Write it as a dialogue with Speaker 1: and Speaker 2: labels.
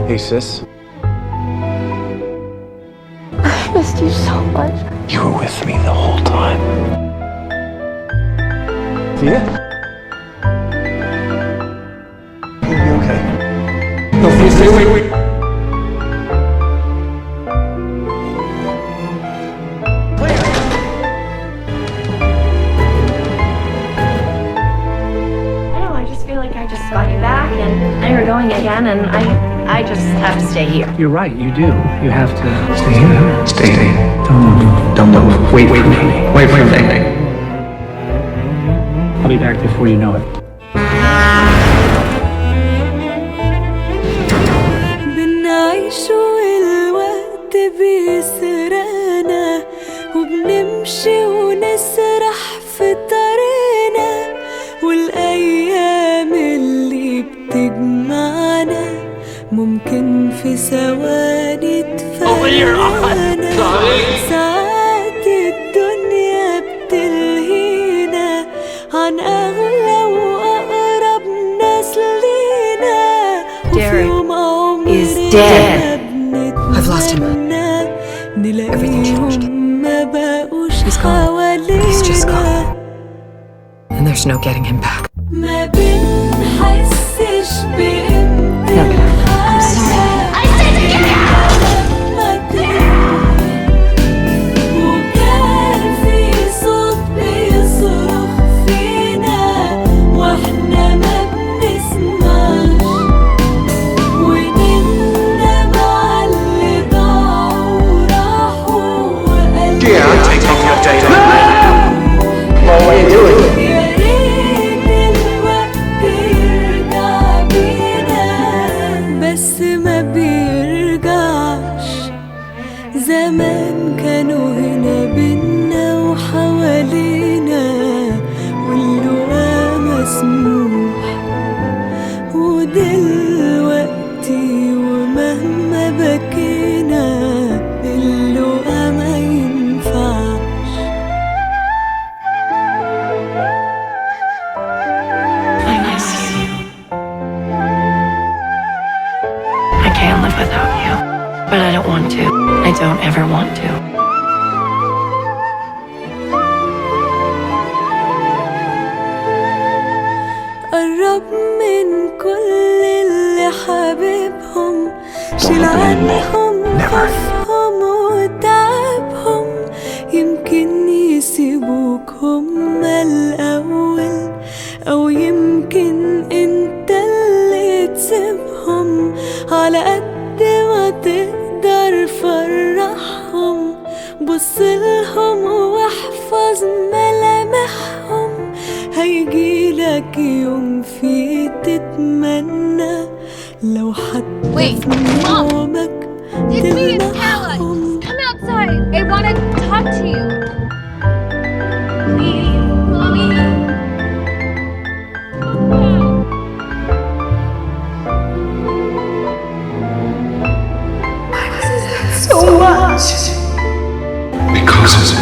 Speaker 1: Hey, sis.
Speaker 2: I missed you so much.
Speaker 1: You were with me the whole time. Thea? You'll be okay. No, Thea, stay away, wait.
Speaker 2: I just feel like I just got you back and now you're going again and I just have to stay here.
Speaker 3: You're right, you do. You have to
Speaker 1: Stay here. Stay here.
Speaker 3: Don't move. Wait for me.
Speaker 1: Wait for me.
Speaker 3: I'll be back before you know it.
Speaker 4: بنعيش والوقت بيسرقنا وبنمشي ونسرح في طريقنا والأيام اللي بتجمعنا ممكن في ثواني تفرقنا ساعات الدنيا بتلهينا عن أغلى وأقرب ناس لينا وفي يوم عمرنا
Speaker 5: I've lost him. Everything changed. He's gone. He's just gone. And there's no getting him back.
Speaker 4: ما بنحسش بقيمة وكان في صوت بيصرخ فينا واحنا ما بنسمعش ونندم على اللي ضاعوا وراحوا وقلبنا
Speaker 1: Yeah, I'm taking off your day. Well, what are you doing?
Speaker 4: يا ريت الوقت يرجع بينا بس ما بيرجعش زمان كانوا هنا بينا وحوالينا واللقا مسموح ودلوقتي ومهما بكينا اللقا ما ينفعش
Speaker 2: I miss you. I can't live without you. But I don't want to. I don't ever want to.
Speaker 4: قرب من كل اللي حبيبهم شيل عنهم خوفهم وتعبهم يمكن يسيبوك هما الأول أو يمكن انت اللي تسيبهم على قد ما تقدر فرحهم بصلهم واحفظ ملامحهم هيجيلك يوم فيه تتمنى لو حتى
Speaker 6: Wait,
Speaker 4: في
Speaker 6: Mom.
Speaker 4: نومك
Speaker 6: It's me, it's Kala.
Speaker 4: تلمحهم
Speaker 6: Come outside. I want to talk to you. Please, Mommy.
Speaker 4: so much
Speaker 1: Because it's